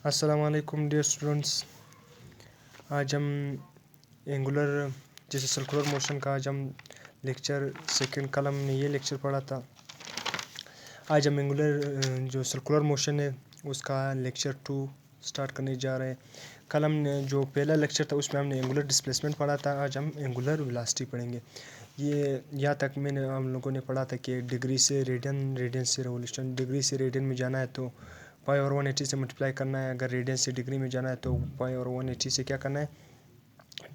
अस्सलाम वालेकुम dear students. आज हम एंगुलर जैसे सर्कुलर मोशन का आज हम लेक्चर सेकंड कल हमने ये लेक्चर पढ़ा था। आज हम एंगुलर जो सर्कुलर मोशन है उसका लेक्चर 2 स्टार्ट करने जा रहे हैं। कल हमने जो पहला लेक्चर था उसमें हमने एंगुलर डिस्प्लेसमेंट पढ़ा था। आज हम एंगुलर वेलोसिटी पढ़ेंगे। ये यहाँ तक हम लोगों ने पढ़ा था कि डिग्री से रेडियन, रेडियन से रेवोल्यूशन। डिग्री से रेडियन में जाना है तो पाई और 180 से मल्टीप्लाई करना है। अगर रेडियन से डिग्री में जाना है तो पाई और 180 से क्या करना है,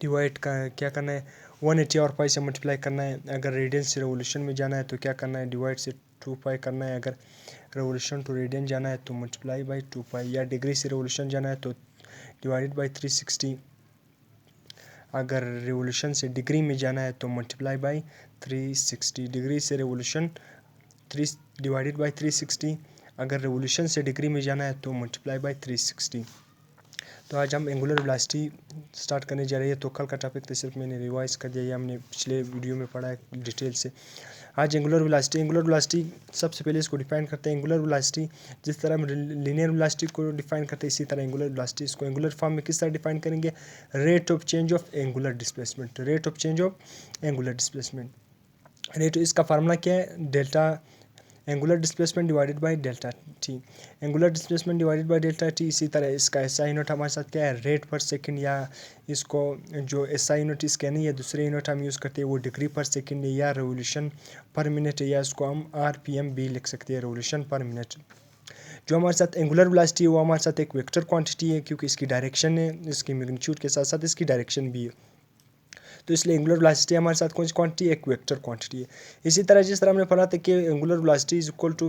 डिवाइड का क्या करना है, 180 और पाई से मल्टीप्लाई करना है। अगर रेडियन से रेवोल्यूशन में जाना है तो क्या करना है, डिवाइड से 2 पाई करना है। अगर रेवोल्यूशन टू रेडियन जाना है तो मल्टीप्लाई बाई 2 पाई, या डिग्री से रेवोल्यूशन जाना है तो डिवाइडेड बाई 360। अगर रेवोल्यूशन से डिग्री में जाना है तो मल्टीप्लाई बाई 360। डिग्री से रेवोल्यूशन 3 डिवाइडेड बाई 360। अगर रेवोल्यूशन से डिग्री में जाना है तो मल्टीप्लाई बाई 360। तो आज हम एंगुलर वेलोसिटी स्टार्ट करने जा रहे हैं। तो कल का टॉपिक तो सिर्फ मैंने रिवाइज कर दिया, ये हमने पिछले वीडियो में पढ़ा है डिटेल से। आज एंगुलर वेलोसिटी सबसे पहले इसको डिफाइन करते हैं। एंगुलर वेलोसिटी जिस तरह हम लीनियर वेलोसिटी को डिफाइन करते हैं इसी तरह एंगुलर वेलोसिटी इसको एंगुलर फॉर्म में किस तरह डिफाइन करेंगे, rate of change of angular displacement. Rate of change of angular displacement, rate इसका फार्मूला क्या है, delta angular displacement divided by delta T. Angular displacement divided by delta T. इसी तरह इसका एसआई यूनिट हमारे साथ क्या है, रेट पर सेकंड, या इसको जो एसआई यूनिट इसके नहीं है दूसरे यूनिट हम यूज़ करते हैं वो डिग्री पर सेकंड है, या रेवोल्यूशन पर मिनट है, या इसको हम आरपीएम भी लिख सकते हैं, रेवोल्यूशन पर मिनट। जो हमारे साथ एंगुलर वेलोसिटी है वो हमारे साथ एक वेक्टर क्वांटिटी है, क्योंकि इसकी डायरेक्शन है, इसकी मैग्नीट्यूड के साथ साथ इसकी डायरेक्शन भी है। तो इसलिए एंगुलर वेलोसिटी हमारे साथ कौन सी क्वांटिटी, एक वेक्टर क्वांटिटी है। इसी तरह जिस तरह हमने पढ़ा था कि angular velocity is equal to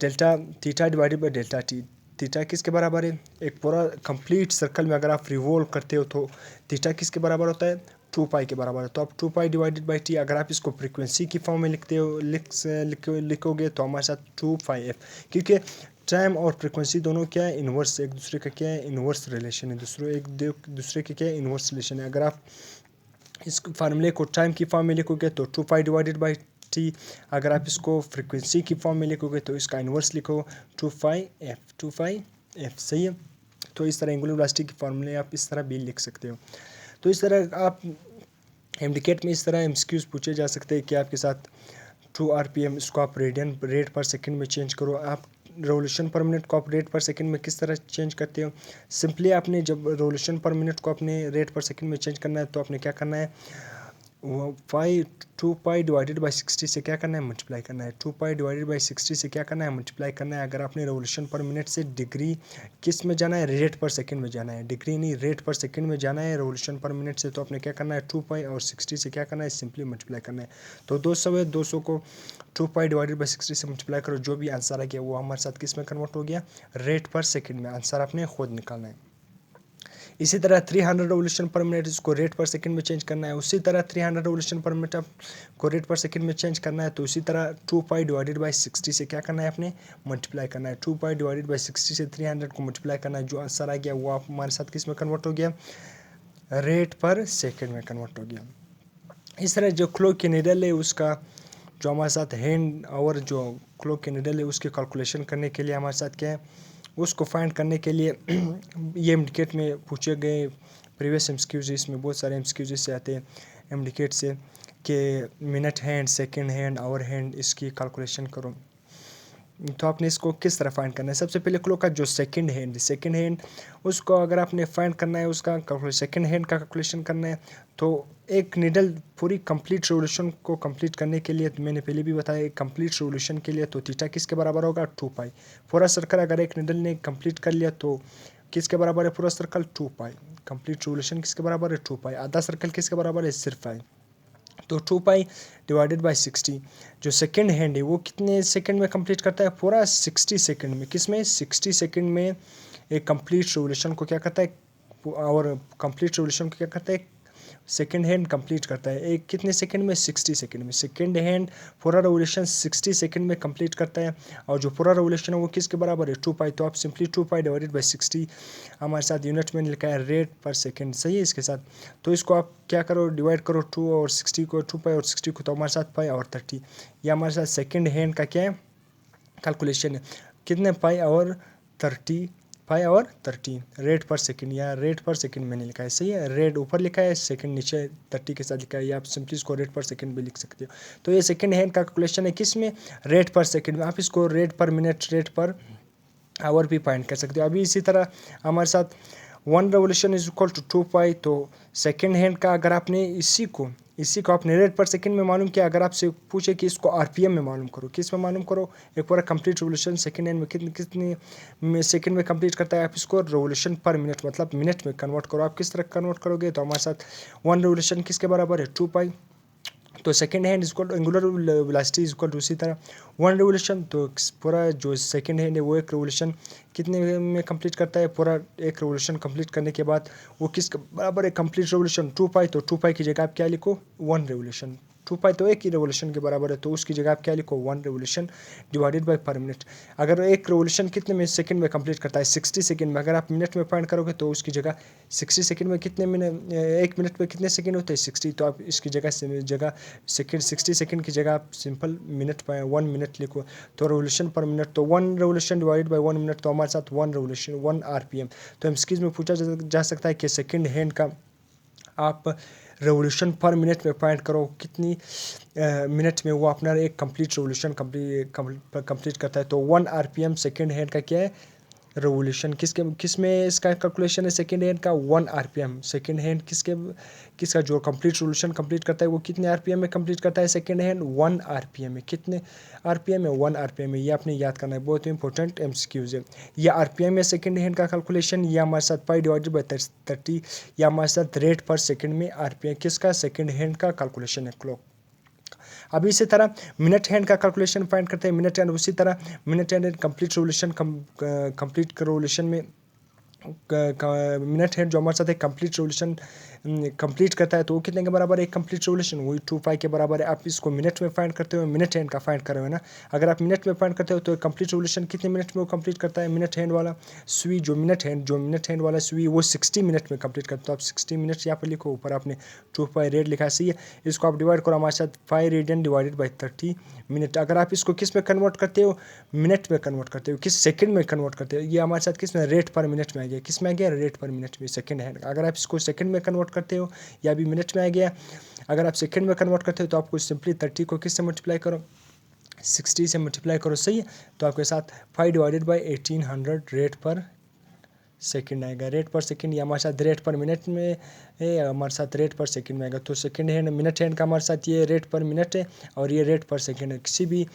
delta theta divided by delta t. Theta किसके बराबर है, एक पूरा कंप्लीट सर्कल में अगर आप रिवॉल्व करते हो तो थीटा किसके बराबर होता है, 2 पाई के बराबर है। तो आप 2 पाई डिवाइडेड बाई टी, अगर आप इसको फ्रीक्वेंसी की फॉर्म में लिखोगे तो हमारे साथ 2 पाई एफ, क्योंकि टाइम और फ्रीक्वेंसी दोनों क्या है, इन्वर्स, एक दूसरे का क्या है, इन्वर्स रिलेशन है, दूसरे के क्या है, इन्वर्स रिलेशन है। अगर आप इस फार्मूले को टाइम की फॉर्म में लिखोगे तो 2 पाई डिवाइडेड बाई टी, अगर आप इसको फ्रीक्वेंसी की फॉर्म में लिखोगे तो इसका इन्वर्स लिखो 2 पाई एफ। सही है। तो इस तरह एंगुलर वेलोसिटी की फॉर्मूले आप इस तरह भी लिख सकते हो। तो इस तरह आप एमडीकेट में इस तरह एमसीक्यूज पूछे जा सकते हैं कि आपके साथ 2 आरपीएम, इसको आप रेडियन रेट पर सेकंड में चेंज करो। आप रेवोल्यूशन पर मिनट को आप रेट पर सेकंड में किस तरह चेंज करते हो, सिंपली आपने जब रेवोल्यूशन पर मिनट को अपने रेट पर सेकंड में चेंज करना है तो आपने क्या करना है, वो 2 पाई डिवाइडेड बाई 60 से क्या करना है, मल्टीप्लाई करना है। 2 पाई डिवाइडेड बाई 60 से क्या करना है, मल्टीप्लाई करना है। अगर आपने रेवोल्यूशन पर मिनट से डिग्री किस में जाना है, रेट पर सेकंड में जाना है, डिग्री नहीं रेट पर सेकंड में जाना है रेवोल्यूशन पर मिनट से, तो आपने क्या करना है, 2 पाई और 60 से क्या करना है, सिंपली मल्टीप्लाई करना है। तो 200 है, 200 को 2 पाई डिवाइडेड बाई 60 से मल्टीप्लाई करो, जो भी आंसर आ गया वो हमारे साथ किस में कन्वर्ट हो गया, रेट पर सेकंड में। आंसर आपने खुद निकालना है। इसी तरह 300 रेवोल्यूशन पर मिनट, इसको रेट पर सेकंड में चेंज करना है। उसी तरह 300 रेवोल्यूशन पर मिनट को रेट पर सेकंड में चेंज करना है। तो उसी तरह 2 पाई डिवाइडेड बाई 60 से क्या करना है, अपने मल्टीप्लाई करना है। 2 पाई डिवाइडेड बाई 60 से 300 को मल्टीप्लाई करना है, जो आंसर आ गया वो आप हमारे साथ किस में कन्वर्ट हो गया, रेट पर सेकेंड में कन्वर्ट हो गया। इस तरह जो क्लॉक की निडल है उसका जो हमारे साथ हैंड और जो क्लॉक की निडल है उसकी कैलकुलेशन करने के लिए हमारे साथ क्या है, उसको फाइंड करने के लिए ये एमडीकेट में पूछे गए प्रीवियस एमसीक्यूज, इसमें बहुत सारे एमसीक्यूज से आते हैं एमडीकेट से कि minute hand, second hand, hour hand, इसकी कैलकुलेशन करो। तो आपने इसको किस तरह फाइंड करना है, सबसे पहले क्लॉक का जो सेकंड हैंड उसको अगर आपने फाइंड करना है, उसका सेकंड हैंड का कैलकुलेशन करना है, तो एक निडल पूरी कंप्लीट रेवोल्यूशन को कंप्लीट करने के लिए, तो मैंने पहले भी बताया कंप्लीट रेवोल्यूशन के लिए तो थीटा किसके बराबर होगा, 2 पाई। पूरा सर्कल अगर एक निडल ने कंप्लीट कर लिया तो किसके बराबर है, पूरा सर्कल 2 पाई। कंप्लीट रेवोल्यूशन किसके बराबर है, 2 पाई। आधा सर्कल किसके बराबर है, सिर्फ पाई। तो 2 पाई डिवाइडेड बाई 60, जो सेकंड हैंड है वो कितने सेकंड में कंप्लीट करता है, पूरा 60 सेकंड में। किस में, 60 सेकंड में एक कंप्लीट रेवोल्यूशन को क्या करता है, और कंप्लीट रेवोल्यूशन को क्या करता है, सेकंड हैंड कंप्लीट करता है। एक कितने सेकंड में, 60 सेकंड में। सेकंड हैंड पूरा रेवोल्यूशन 60 सेकंड में कंप्लीट करता है, और जो पूरा रेवोल्यूशन है वो किसके बराबर है, 2 पाई। तो आप सिंपली 2 पाई डिवाइडेड बाई 60, हमारे साथ यूनिट में लिखा है रेट पर सेकंड, सही है इसके साथ। तो इसको आप क्या करो, डिवाइड करो 2 और 60 को, 2 पाई और 60 को, तो हमारे साथ पाई और 30। यह हमारे साथ सेकेंड हैंड का क्या है, कैलकुलेशन है, कितने पाई और 30 5 और 13 रेट पर सेकंड, या रेट पर सेकंड मैंने लिखा है, सही है। रेट ऊपर लिखा है, सेकंड नीचे 30 के साथ लिखा है, या आप सिंपली इसको रेट पर सेकंड भी लिख सकते हो। तो ये सेकंड हैंड का कैलकुलेशन है किस में, रेट पर सेकंड में। आप इसको रेट पर मिनट, रेट पर आवर भी फाइंड कर सकते हो। अभी इसी तरह हमारे साथ 1 revolution is equal to 2 pi. तो सेकेंड हैंड का अगर आपने इसी को आपने रेट पर सेकंड में मालूम किया, अगर आपसे पूछे कि इसको आरपीएम में मालूम करो, किस में मालूम करो, एक पूरा कंप्लीट रेवोल्यूशन सेकंड हैंड में कितने सेकंड में कंप्लीट करता है, आप इसको रेवोल्यूशन पर मिनट मतलब मिनट में कन्वर्ट करो। आप किस तरह कन्वर्ट करोगे, तो हमारे साथ 1 रेवोल्यूशन किसके बराबर है, 2 पाई। तो second hand is equal to angular velocity is equal to उसी तरह 1 रेवोल्यूशन। तो पूरा जो सेकेंड हैंड है वो एक रेवोल्यूशन कितने में कंप्लीट करता है, पूरा एक रेवोल्यूशन कंप्लीट करने के बाद वो किस बराबर है, कंप्लीट रेवोल्यूशन 2 पाई। तो 2 पाई की जगह आप क्या लिखो, 1 रेवोल्यूशन। 2 पाई तो एक ही रेवोल्यूशन के बराबर है, तो उसकी जगह आप क्या लिखो, 1 रेवोल्यूशन डिवाइडेड बाय पर मिनट। अगर एक रेवोल्यूशन कितने में सेकंड में कंप्लीट करता है, 60 सेकंड में, अगर आप मिनट में फाइंड करोगे तो उसकी जगह 60 सेकंड में कितने मिनट, एक मिनट में कितने सेकंड होते हैं, 60। तो आप इसकी जगह सेकंड 60 सेकंड की जगह आप सिंपल मिनट 1 मिनट लिखो। तो रेवोल्यूशन पर मिनट, तो 1 रेवोल्यूशन डिवाइडेड बाय 1 मिनट, तो हमारे साथ 1 रेवोल्यूशन 1 आरपीएम। तो एमसीक्यूज में पूछा जा सकता है कि सेकंड हैंड का आप रेवोल्यूशन पर मिनट में फाइंड करो, कितनी मिनट में वो अपना एक कंप्लीट रेवोल्यूशन कंप्लीट करता है। तो 1 आरपीएम सेकंड हैंड का क्या है, रेवोल्यूशन। किस में इसका कैलकुलेशन है, सेकंड हैंड का 1 आरपीएम। सेकंड हैंड किसका जो कंप्लीट रेवोल्यूशन कंप्लीट करता है वो कितने आरपीएम में कंप्लीट करता है, सेकंड हैंड 1 आरपीएम में। कितने आरपीएम में, 1 आरपीएम में। ये आपने याद करना है, बहुत इंपॉर्टेंट एमसीक्यूज है। ये आरपीएम में सेकंड हैंड का कैलकुलेशन, या हमारे साथ पाई डिवाइडेड बाय 30, या हमारे साथ रेट पर सेकंड में आरपीएम किसका, सेकंड हैंड का कैलकुलेशन है क्लॉक। अभी इसी तरह मिनट हैंड का कैलकुलेशन फाइंड करते हैं, मिनट हैंड उसी तरह minute hand complete revolution complete revolution में मिनट हैंड जो हमारे साथ एक कंप्लीट रेवोल्यूशन कंप्लीट करता है, तो वो कितने के बराबर है, एक कंप्लीट रेवोल्यूशन वही 2 पाई के बराबर है। आप इसको मिनट में फाइंड करते हो, मिनट हैंड का फाइंड कर रहे हो ना। अगर आप मिनट में फाइंड करते हो तो कंप्लीट रेवोल्यूशन कितने मिनट में वो कंप्लीट करता है, मिनट हैंड वाला सुई जो मिनट हैंड वाला सुई वो 60 मिनट में कंप्लीट करता है। तो आप 60 मिनट यहाँ पर लिखो, ऊपर आपने 2 पाई रेड लिखा है, सही है। इसको आप डिवाइड करो, हमारे साथ 5 रेडियन डिवाइडेड बाई 30 मिनट। अगर आप इसको किस में कन्वर्ट करते हो, मिनट में कन्वर्ट करते हो, किस सेकंड में कन्वर्ट करते हो, ये हमारे साथ किस में, रेट पर मिनट में आ गया। किस में आ गया, रेट पर मिनट में सेकंड हैंड। अगर आप इसको सेकंड में कन्वर्ट करते हो या भी मिनट में आ गया, अगर आप सेकंड में कन्वर्ट करते हो तो आपको सिंपली 30 को किस से मल्टीप्लाई करो, 60 से मल्टीप्लाई करो, सही है। तो आपके साथ 5 डिवाइडेड बाई 1800 रेट पर सेकंड आएगा। रेट पर सेकंड, या हमारे साथ रेट पर मिनट में है, हमारे साथ रेट पर सेकंड में आएगा। तो सेकंड हैंड मिनट हैंड का हमारे साथ ये रेट पर मिनट है और ये रेट पर सेकंड है। किसी भी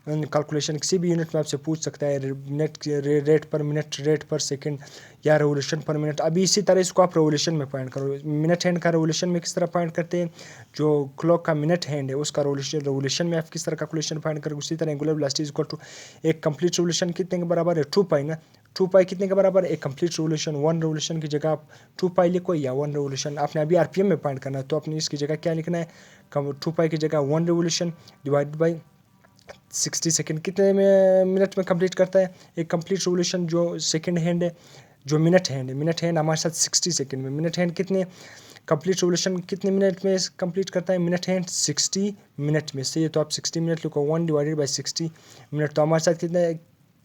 कैलकुलेशन किसी भी यूनिट में आपसे पूछ सकता है, मिनट रेट पर मिनट, रेट पर सेकंड, या रेवोल्यूशन पर मिनट। अभी इसी तरह इसको आप रेवोल्यूशन में फाइंड करो। मिनट हैंड का रेवोल्यूशन में किस तरह फाइंड करते हैं, जो क्लॉक का मिनट हैंड है उसका रेवोल्यूशन में आप किस तरह कैलकुलेशन फाइंड करोगे, उसी तरह एंगुलर वेलोसिटी इक्वल टू एक कंप्लीट रेवोल्यूशन कितने के बराबर है, 2 पाई ना। 2 पाई कितने के बराबर है, एक कंप्लीट रेवोल्यूशन। 1 रेवोल्यूशन की जगह आप 2 पाई लिखो, या 1 रेवोल्यूशन आपने अभी आरपीएम में फाइंड करना है, तो आपने इसकी जगह क्या लिखना है, 2 पाई की जगह 1 रेवोल्यूशन डिवाइडेड बाई 60 सेकंड। कितने में मिनट में कंप्लीट करता है, एक कंप्लीट रेवोल्यूशन जो सेकंड हैंड है, जो मिनट हैंड हमारे साथ 60 सेकंड में। मिनट हैंड कितने कंप्लीट रेवोल्यूशन कितने मिनट में कंप्लीट करता है, मिनट हैंड 60 मिनट में, सही है। तो आप 60 मिनट लिखो, 1 डिवाइडेड बाई 60 मिनट। तो हमारे साथ कितने,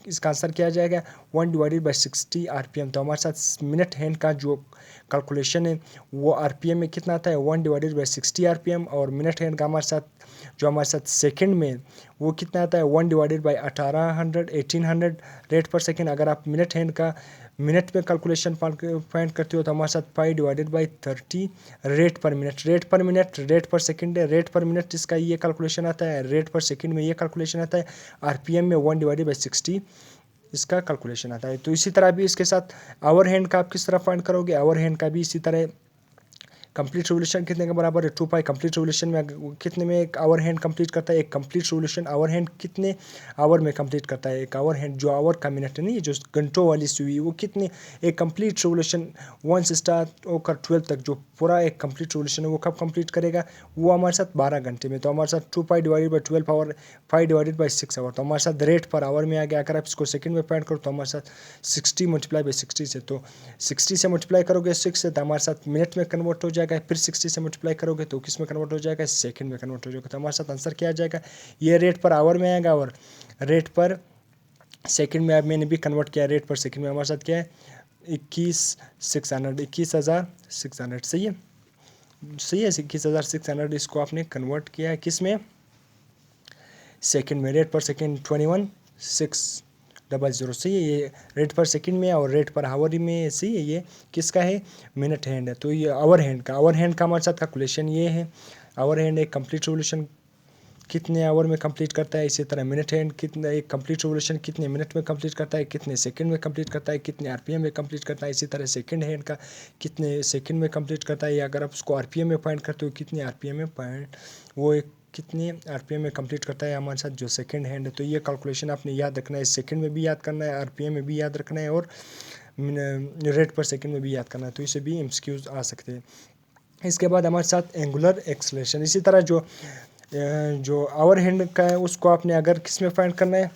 इसका आंसर क्या आ जाएगा, 1 डिवाइडेड बाई 60 आरपीएम। तो हमारे साथ मिनट हैंड का जो कैलकुलेशन है वो आरपीएम में कितना आता है, 1 डिवाइडेड बाई 60 आरपीएम। और मिनट हैंड का हमारे साथ सेकंड में वो कितना आता है, 1 डिवाइडेड बाई 1800 रेट पर सेकंड। अगर आप मिनट हैंड का मिनट में कैलकुलेशन फाइंड करते हो तो हमारे साथ 5 डिवाइडेड बाई 30 रेट पर मिनट। रेट पर सेकंड है, रेट पर मिनट इसका ये कैलकुलेशन आता है, रेट पर सेकंड में ये कैलकुलेशन आता है, आरपीएम में 1 डिवाइडेड बाई 60 इसका कैलकुलेशन आता है। तो इसी तरह भी इसके साथ आवर हैंड का आप किस तरह फाइंड करोगे, आवर हैंड का भी इसी तरह कंप्लीट रेवोल्यूशन कितने के बराबर है, 2 पाई। कंप्लीट रेवोल्यूशन में कितने में एक आवर हैंड कंप्लीट करता है, एक कंप्लीट रेवोल्यूशन आवर हैंड कितने आवर में कंप्लीट करता है, एक आवर हैंड जो आवर का मिनट है नहीं, जो घंटों वाली सुई वो कितने, एक कंप्लीट रेवोल्यूशन 1 से स्टार्ट होकर 12 तक जो पूरा एक कंप्लीट रेवोल्यूशन है वो कब कंप्लीट करेगा, वो हमारे साथ 12 घंटे में। तो हमारे साथ 2 pi divided by 12 hour, 5 divided by 6 hour. तो हमारे साथ रेट पर आवर में आ गया। अगर आप इसको सेकंड में फाइंड करो तो हमारे साथ 60 मल्टीप्लाई बाई 60 से, तो 60 से मल्टीप्लाई करोगे 6 से तो हमारे साथ मिनट में कन्वर्ट हो जाएगा, फिर 60 से मल्टीप्लाई करोगे तो किस में कन्वर्ट हो जाएगा, सेकंड में कन्वर्ट हो जाएगा। तो हमारे साथ आंसर क्या आ जाएगा, ये रेट पर आवर में आएगा और रेट पर सेकंड में अब मैंने भी कन्वर्ट किया रेट पर सेकंड में, हमारे साथ क्या है 21,600 सही है, सही है 21,600 इसको आपने कन्वर्ट किया है किस में, सेकंड में। रेट पर सेकंड 21,600 सही है, ये रेट पर सेकंड में और रेट पर आवर में सही है, ये किसका है मिनट हैंड है। तो ये आवर हैंड का हमारे साथ कैलकुलेशन ये है। आवर हैंड एक कंप्लीट रिवोल्यूशन कितने आवर में कंप्लीट करता है, इसी तरह मिनट हैंड कितने एक कंप्लीट रिवोल्यूशन कितने मिनट में कंप्लीट करता है, कितने सेकंड में कंप्लीट करता है, कितने आरपीएम में कंप्लीट करता है। इसी तरह सेकंड हैंड का कितने सेकंड में कंप्लीट करता है, या अगर आप उसको आरपीएम में पॉइंट करते हो कितने आरपीएम में पॉइंट वो एक कितने आरपीएम में कंप्लीट करता है हमारे साथ जो सेकंड हैंड है। तो ये कैलकुलेशन आपने याद रखना है, सेकंड में भी याद करना है, आरपीएम में भी याद रखना है और रेट पर सेकंड में भी याद करना है। तो इसे भी एमसीक्यूज आ सकते हैं। इसके बाद हमारे साथ एंगुलर एक्सेलरेशन, इसी तरह जो आवर हैंड का है उसको आपने अगर किस में फाइंड करना है,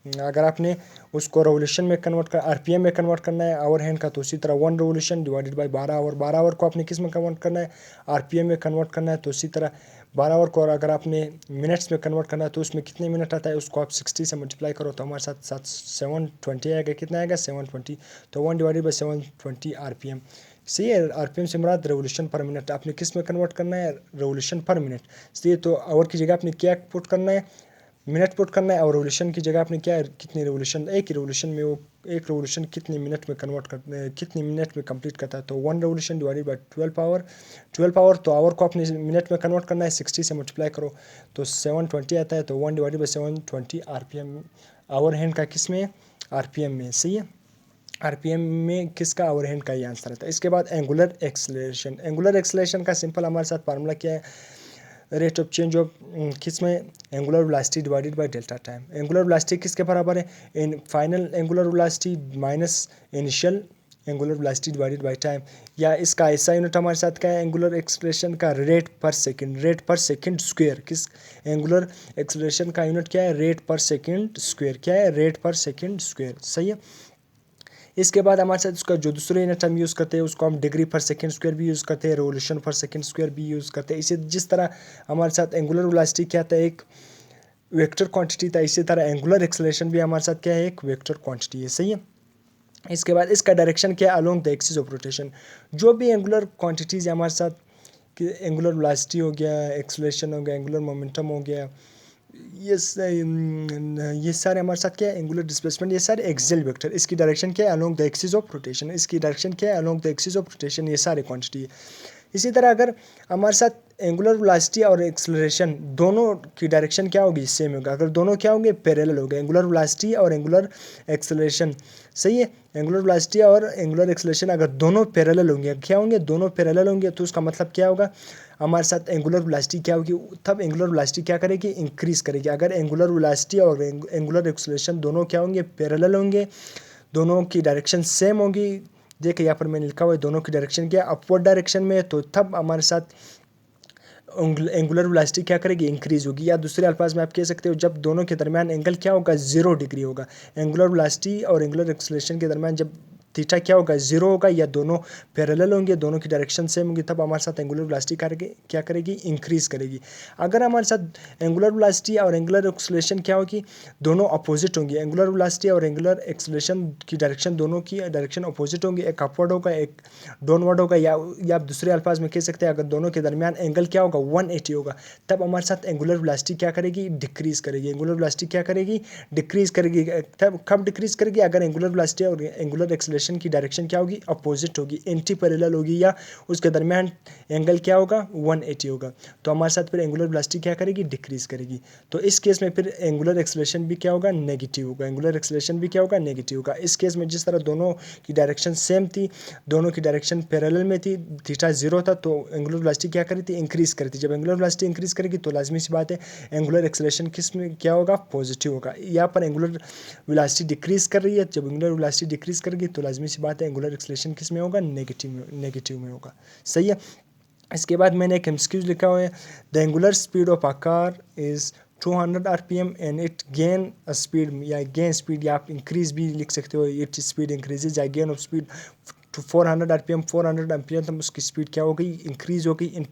अगर आपने उसको रेवोल्यूशन में कन्वर्ट कर आरपीएम में कन्वर्ट करना है आवर हैंड का, तो उसी तरह 1 revolution divided by 12 hour, 12 hour को आपने किस में कन्वर्ट करना है आरपीएम में कन्वर्ट करना है। तो इसी तरह 12 आवर को अगर आपने मिनट्स में कन्वर्ट करना है तो उसमें कितने मिनट आता है, उसको आप 60 से मल्टीप्लाई करो तो हमारे साथ 720 आएगा, कितना आएगा 720। तो 1 डिवाइडेड बाई 720 आरपीएम सही है। आरपीएम से मुराद रेवोल्यूशन पर मिनट, आपने किस में कन्वर्ट करना है रेवोल्यूशन पर मिनट सही है। तो आवर की जगह आपने क्या पुट करना है मिनट पुट करना है, और रेवोल्यूशन की जगह आपने क्या कितनी रेवोल्यूशन, एक ही रेवोल्यूशन में वो एक रेवोल्यूशन कितने मिनट में कन्वर्ट करते हैं, कितने मिनट में कंप्लीट करता है। तो 1 रेवोल्यूशन डिवाइडेड बाय 12 आवर, तो आवर को आपने मिनट में कन्वर्ट करना है, 60 से मल्टीप्लाई करो तो 720 आता है। तो 1 divided by 720 RPM hour hand का किस में आरपीएम में सही है, आरपीएम में किसका आवर हैंड का ये आंसर आता है। इसके बाद एंगुलर एक्सेलरेशन का सिंपल हमारे साथ फार्मूला क्या है, रेट ऑफ चेंज ऑफ किस में angular velocity divided by delta time. Angular velocity किसके बराबर है, in final angular velocity minus initial angular velocity divided by time, या इसका ऐसा यूनिट हमारे साथ क्या है एंगुलर एक्सेलरेशन का रेट पर सेकंड स्क्वायर। किस एंगुलर एक्सेलरेशन का यूनिट क्या है रेट पर सेकंड स्क्वायर, क्या है रेट पर सेकंड स्क्वायर सही है। इसके बाद हमारे साथ उसका जो दूसरे यूनिट हम यूज़ करते हैं उसको हम डिग्री पर सेकंड स्क्वायर भी यूज़ करते हैं, रेवोल्यूशन पर सेकंड स्क्वायर भी यूज़ करते हैं। इसी जिस तरह हमारे साथ एंगुलर वेलोसिटी क्या था एक वेक्टर क्वांटिटी था, इसी तरह एंगुलर एक्सेलरेशन भी हमारे साथ क्या है एक वेक्टर क्वांटिटी है सही है। इसके बाद इसका डायरेक्शन क्या है along the axis of rotation. जो भी एंगुलर क्वांटिटीज़ हमारे साथ कि एंगुलर वेलोसिटी हो गया, एक्सेलरेशन हो गया, एंगुलर मोमेंटम हो गया, ये सारे हमारे साथ क्या है एंगुलर डिस्प्लेसमेंट, ये सारे एक्सियल वेक्टर, इसकी डायरेक्शन क्या है along the axis of rotation, इसकी डायरेक्शन क्या है along the axis of rotation, ये सारे क्वांटिटी है। इसी तरह अगर हमारे साथ एंगुलर वेलोसिटी और एक्सेलरेशन दोनों की डायरेक्शन क्या होगी सेम होगा, अगर दोनों क्या होंगे पैरेलल होंगे, एंगुलर वेलोसिटी और एंगुलर एक्सेलरेशन सही है। एंगुलर वेलोसिटी और एंगुलर एक्सेलरेशन अगर दोनों पैरेलल होंगे, क्या होंगे दोनों पैरेलल होंगे, तो उसका मतलब क्या होगा हमारे साथ एंगुलर वेलोसिटी क्या होगी, तब एंगुलर वेलोसिटी क्या करेगी इंक्रीज करेगी। अगर एंगुलर वेलोसिटी और एंगुलर एक्सेलरेशन दोनों क्या होंगे पैरेलल होंगे, दोनों की डायरेक्शन सेम होगी, देखिए यहाँ पर मैंने लिखा हुआ है दोनों की डायरेक्शन क्या अपवर्ड डायरेक्शन में, तो तब हमारे साथ एंगुलर वेलोसिटी क्या करेगी इंक्रीज होगी। या दूसरे अल्फाज में आप कह सकते हो जब दोनों के दरमियान एंगल क्या होगा 0 डिग्री होगा, एंगुलर वेलोसिटी और एंगुलर एक्सेलरेशन के दरमियान जब थीटा क्या होगा 0 होगा, या दोनों पैरेलल होंगे, दोनों की डायरेक्शन सेम होगी, तब हमारे साथ एंगुलर वेलोसिटी क्या करेगी इंक्रीज करेगी। अगर हमारे साथ एंगुलर वेलोसिटी और एंगुलर एक्सेलरेशन क्या होगी दोनों अपोजिट होंगी, एंगुलर वेलोसिटी और एंगुलर एक्सेलरेशन की डायरेक्शन दोनों की डायरेक्शन अपोजिट होंगी, एक अपवर्ड होगा एक डाउनवर्ड होगा, या दूसरे अल्फाज में कह सकते हैं अगर दोनों के दरमियान एंगल क्या होगा 180 होगा, तब हमारे साथ एंगुलर वेलोसिटी क्या करेगी डिक्रीज करेगी, एंगुलर वेलोसिटी क्या करेगी डिक्रीज करेगी। तब कब डिक्रीज करेगी अगर एंगुलर वेलोसिटी और एंगुलर एक्सेलरेशन की डायरेक्शन क्या होगी अपोजिट होगी, एंटी पैरेलल होगी, या उसके दरमियान एंगल क्या होगा 180 होगा, तो हमारे साथ फिर एंगुलर वेलोसिटी क्या करेगी डिक्रीज करेगी। तो इस केस में फिर एंगुलर एक्सेलरेशन भी क्या होगा नेगेटिव होगा, एंगुलर एक्सेलरेशन भी क्या होगा नेगेटिव होगा। इस केस में जिस तरह दोनों की डायरेक्शन सेम थी, दोनों की डायरेक्शन पैरेलल में थी, थीटा 0 था, तो एंगुलर वेलोसिटी क्या करी थी इंक्रीज करी थी। जब एंगुलर वेलोसिटी इंक्रीज करेगी तो लाजमी सी बात है एंगुलर एक्सेलरेशन किस में क्या होगा पॉजिटिव होगा। यहाँ पर एंगुलर वेलोसिटी डिक्रीज कर रही है, जब एंगुलर वेलोसिटी डिक्रीज करेगी तो लाजमी सी बात है एंगुलर एक्सेलरेशन किस में होगा नेगेटिव में होगा सही है। इसके बाद मैंने एक एमसीक्यूज लिखा हुआ है, the angular speed of a car is 200 RPM and it gain a speed, या गेन स्पीड या आप इंक्रीज भी लिख सकते हो, इट स्पीड इंक्रीजेज या gain of speed to 400 RPM 400 RPM तक उसकी स्पीड क्या हो गई इंक्रीज हो गई इन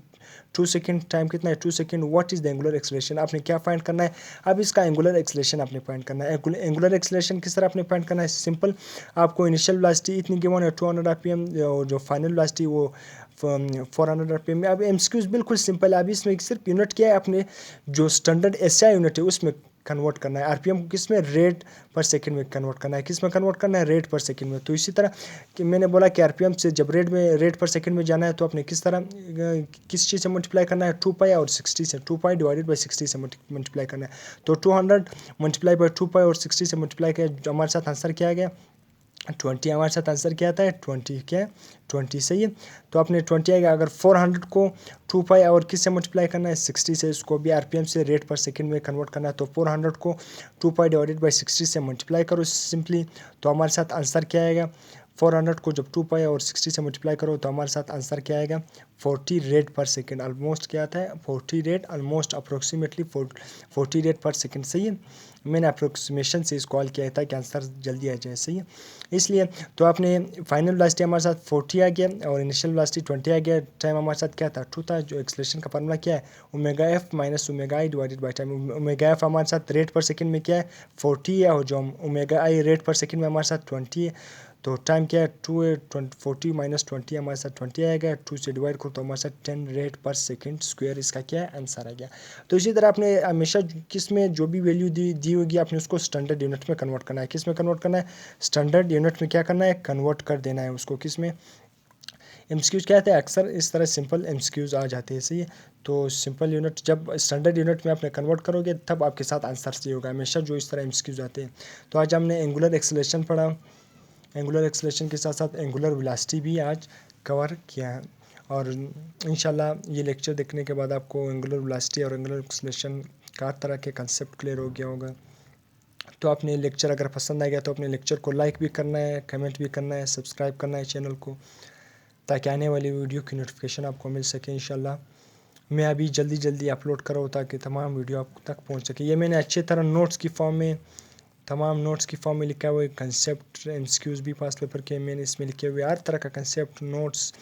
2 सेकंड टाइम कितना है 2 second. What is the angular acceleration, आपने क्या फाइंड करना है, अब इसका एंगुलर एक्सेलरेशन आपने फाइंड करना है। एंगुलर एक्सेलरेशन किस तरह आपने फाइंड करना है, सिंपल, आपको इनिशियल वेलोसिटी इतनी गिवन है 200 आरपीएम, जो फाइनल वेलोसिटी वो 400 आरपीएम। अब एमसीक्यूज बिल्कुल सिंपल है, अब इसमें सिर्फ यूनिट क्या है, अपने जो स्टैंडर्ड एसआई यूनिट है उसमें कन्वर्ट करना है। आरपीएम को किस में, रेट पर सेकंड में कन्वर्ट करना है, किस में कन्वर्ट करना है, रेट पर सेकंड में। तो इसी तरह कि मैंने बोला कि आरपीएम से जब रेट पर सेकंड में जाना है तो आपने किस तरह किस चीज़ से मल्टीप्लाई करना है, 2 पाई और 60 से, 2 पाई डिवाइडेड बाई 60 से मल्टीप्लाई करना है। तो 200 मल्टीप्लाई बाई 2 पाई और 60 से मल्टीप्लाई किया, जो हमारे साथ आंसर क्या आ गया 20। हमारे साथ आंसर क्या आता है 20, क्या है 20, सही है। तो आपने 20 आएगा। अगर 400 को 2 पाई और किससे मल्टीप्लाई करना है 60 से, इसको भी आरपीएम से रेट पर सेकंड में कन्वर्ट करना है। तो 400 को 2 पाई डिवाइडेड बाई 60 से मल्टीप्लाई करो सिंपली, तो हमारे साथ आंसर क्या आएगा, 400 को जब 2 पाई और 60 से मल्टीप्लाई करो तो हमारे साथ आंसर क्या आएगा 40 रेट पर सेकंड। ऑलमोस्ट क्या आता है 40 रेट, ऑलमोस्ट अप्रोक्सीमेटली 40 रेट पर सेकंड, सही है। मैंने अप्रोक्सीमेशन से इसको हल किया था कि आंसर जल्दी आ जाए, सही है। इसलिए तो आपने फाइनल वेलोसिटी हमारे साथ 40 आ गया और इनिशियल वेलोसिटी 20 आ गया। टाइम हमारे साथ क्या था 2 था। जो एक्सेलरेशन का फार्मूला क्या है omega F minus omega I divided by time. Omega F हमारे साथ रेट पर सेकंड में क्या है 40 है, और जो ओमेगा आई रेट पर सेकंड में हमारे साथ 20 है। तो टाइम क्या है 2 है, 40 माइनस 20 हमारे साथ 20 आएगा, 2 से डिवाइड करो तो हमारे साथ 10 रेट पर सेकंड स्क्वायर, इसका क्या है आंसर आ गया। तो इसी तरह आपने हमेशा किस में जो भी वैल्यू दी होगी आपने उसको स्टैंडर्ड यूनिट में कन्वर्ट करना है। किस में कन्वर्ट करना है, स्टैंडर्ड यूनिट में क्या करना है, कन्वर्ट कर देना है उसको। किस में, एमसीक्यूज क्या होते हैं, अक्सर इस तरह सिंपल एमसीक्यूज आ जाते हैं, सही है। तो सिंपल यूनिट जब स्टैंडर्ड यूनिट में आपने कन्वर्ट करोगे तब आपके साथ आंसर सही होगा, हमेशा जो इस तरह एमसीक्यूज आते हैं। तो आज हमने एंगुलर एक्सेलरेशन पढ़ा, एंगुलर एक्सेलरेशन के साथ साथ एंगुलर वेलोसिटी भी आज कवर किया है। और इंशाल्लाह ये लेक्चर देखने के बाद आपको एंगुलर वेलोसिटी और एंगुलर एक्सेलरेशन का हर तरह के कंसेप्ट क्लियर हो गया होगा। तो आपने लेक्चर अगर पसंद आ गया तो अपने लेक्चर को लाइक भी करना है, कमेंट भी करना है, सब्सक्राइब करना है चैनल को, ताकि आने वाली वीडियो की नोटिफिकेशन आपको मिल सके। इंशाल्लाह मैं अभी जल्दी अपलोड कर रहा हूँ ताकि तमाम वीडियो आप तक पहुँच सके। ये मैंने अच्छी तरह नोट्स की फॉर्म में, तमाम नोट्स की फॉर्म में लिखा हुआ है। कंसेप्ट एमसीक्यूज़ भी पास पेपर के मैंने इसमें लिखे हुए, हर तरह का कंसेप्ट नोट्स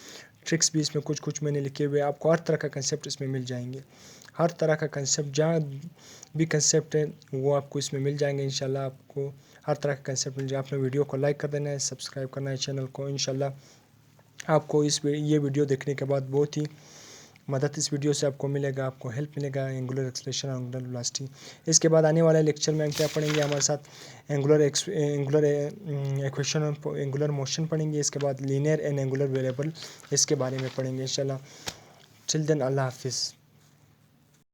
ट्रिक्स भी इसमें कुछ मैंने लिखे हुए। आपको हर तरह का कंसेप्ट इसमें मिल जाएंगे, हर तरह का कंसेप्ट जहाँ भी कंसेप्ट है वो आपको इसमें मिल जाएंगे। इंशाल्लाह आपको हर तरह का कंसेप्ट मिल जाए। आपने वीडियो को लाइक कर देना है, सब्सक्राइब करना है चैनल को। इंशाल्लाह आपको ये वीडियो देखने के बाद बहुत ही मदद इस वीडियो से आपको मिलेगा, आपको हेल्प मिलेगा एंगुलर एक्सेलरेशन और एंगुलर वेलोसिटी। इसके बाद आने वाले लेक्चर में हम क्या पढ़ेंगे, हमारे साथ एंगुलर इक्वेशन, एंगुलर मोशन पढ़ेंगे। इसके बाद लीनियर एंड एंगुलर वेरिएबल, इसके बारे में पढ़ेंगे इंशाल्लाह। टिल देन अल्लाह हाफिज़।